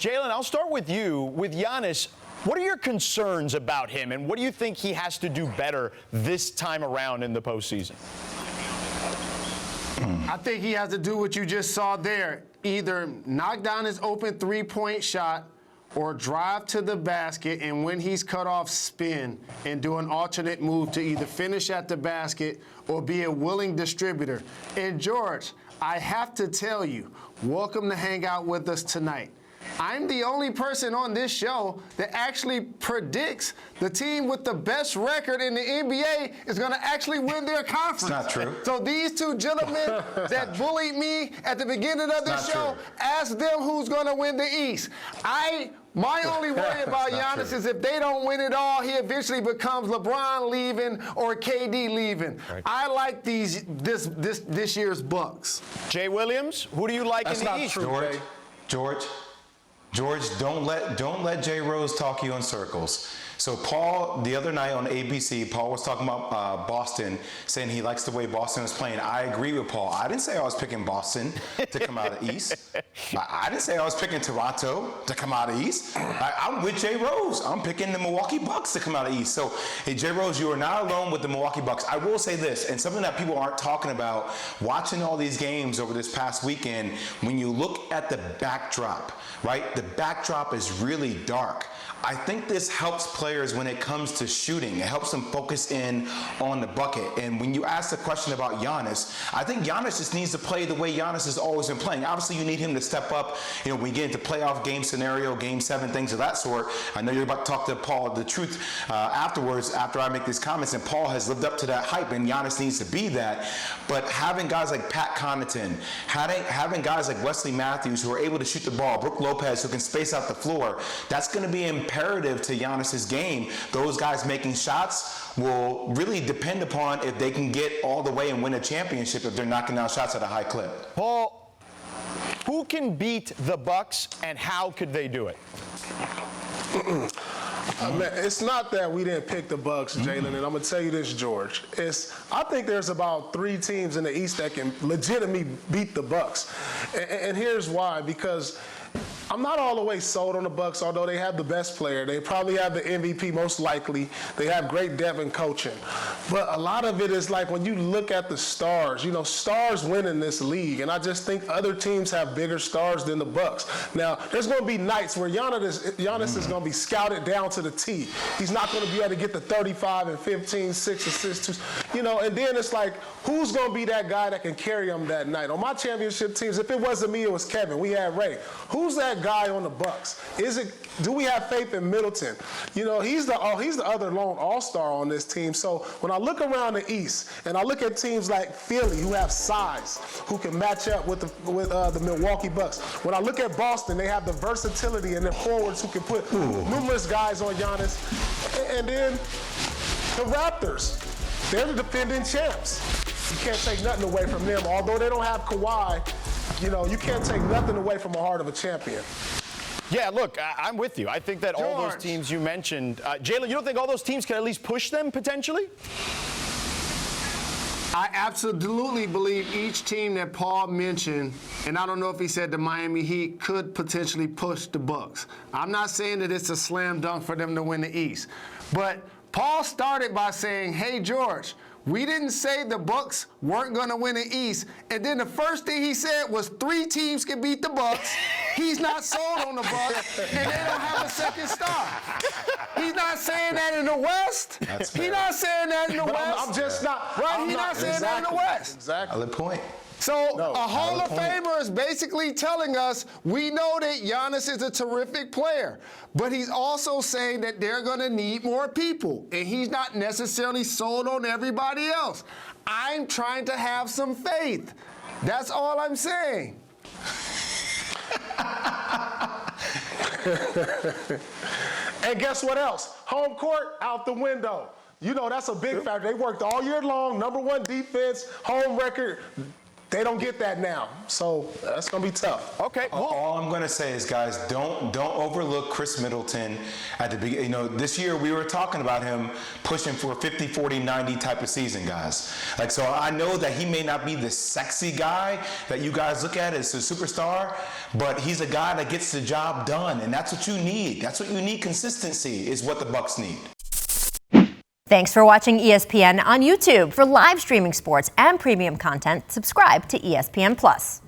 Jalen, I'll start with you. With Giannis, what are your concerns about him, and what do you think he has to do better this time around in the postseason? I think he has to do what you just saw there. Either knock down his open three-point shot or drive to the basket, and when he's cut off, spin and do an alternate move to either finish at the basket or be a willing distributor. And George, I have to tell you, welcome to hang out with us tonight. I'm the only person on this show that actually predicts the team with the best record in the NBA is going to actually win their conference. It's not true. So these two gentlemen that bullied me at the beginning of the show, ask them who's going to win the East. My only worry about Giannis is if they don't win it all, he eventually becomes LeBron leaving or KD leaving. Right. I like this year's Bucks. Jay Williams, who do you like in the East? True, George, don't let Jay Rose talk you in circles. So Paul, the other night on ABC, Paul was talking about Boston, saying he likes the way Boston was playing. I agree with Paul. I didn't say I was picking Boston to come out of the East. I didn't say I was picking Toronto to come out of the East. I'm with Jay Rose. I'm picking the Milwaukee Bucks to come out of the East. So, hey, Jay Rose, you are not alone with the Milwaukee Bucks. I will say this, and something that people aren't talking about, watching all these games over this past weekend, when you look at the backdrop, right? The backdrop is really dark. I think this helps players when it comes to shooting. It helps them focus in on the bucket. And when you ask the question about Giannis, I think Giannis just needs to play the way Giannis has always been playing. Obviously, you need him to step up, when you get into playoff game scenario, game 7, things of that sort. I know you're about to talk to Paul the truth afterwards, after I make these comments, and Paul has lived up to that hype, and Giannis needs to be that. But having guys like Pat Connaughton, having guys like Wesley Matthews who are able to shoot the ball, Brook Lopez who can space out the floor, that's going to be imperative to Giannis's game. Those guys making shots will really depend upon if they can get all the way and win a championship if they're knocking down shots at a high clip. Paul, who can beat the Bucks and how could they do it? It's not that we didn't pick the Bucks, Jalen, and I'm going to tell you this, George. I think there's about 3 teams in the East that can legitimately beat the Bucks. And here's why, because I'm not all the way sold on the Bucks, although they have the best player. They probably have the MVP most likely. They have great depth in coaching. But a lot of it is like when you look at the stars, stars win in this league. And I just think other teams have bigger stars than the Bucks. Now, there's going to be nights where Giannis is going to be scouted down to the T. He's not going to be able to get the 35 and 15, 6 assists, and then it's like, who's going to be that guy that can carry him that night? On my championship teams, if it wasn't me, it was Kevin. We had Ray. Who's that guy on the Bucks? Do we have faith in Middleton? He's the other lone all-star on this team. So when I look around the East and I look at teams like Philly who have size, who can match up with the Milwaukee Bucks. When I look at Boston, they have the versatility and their forwards who can put numerous guys on Giannis. And then the Raptors, they're the defending champs. You can't take nothing away from them. Although they don't have Kawhi, you can't take nothing away from the heart of a champion. Yeah, look, I'm with you. I think that all those teams you mentioned, Jalen, you don't think all those teams can at least push them potentially? I absolutely believe each team that Paul mentioned, and I don't know if he said the Miami Heat, could potentially push the Bucks. I'm not saying that it's a slam dunk for them to win the East. But Paul started by saying, hey, George, we didn't say the Bucks weren't going to win the East. And then the first thing he said was 3 teams can beat the Bucks. He's not sold on the Bucks, and they don't have a second star. He's not saying that in the West. He's not saying that in the West. I'm just not. Right? He's not saying that in the West. Exactly. Valid point. So a Hall of Famer is basically telling us we know that Giannis is a terrific player, but he's also saying that they're going to need more people, and he's not necessarily sold on everybody else. I'm trying to have some faith. That's all I'm saying. And guess what else? Home court out the window. That's a big factor. They worked all year long, #1 defense, home record. They don't get that now, so that's going to be tough. Okay. All I'm going to say is, guys, don't overlook Khris Middleton at the beginning. You know, this year we were talking about him pushing for a 50, 40, 90 type of season, guys. Like, so I know that he may not be the sexy guy that you guys look at as a superstar, but he's a guy that gets the job done, and that's what you need. That's what you need. Consistency is what the Bucks need. Thanks for watching ESPN on YouTube. For live streaming sports and premium content, subscribe to ESPN+.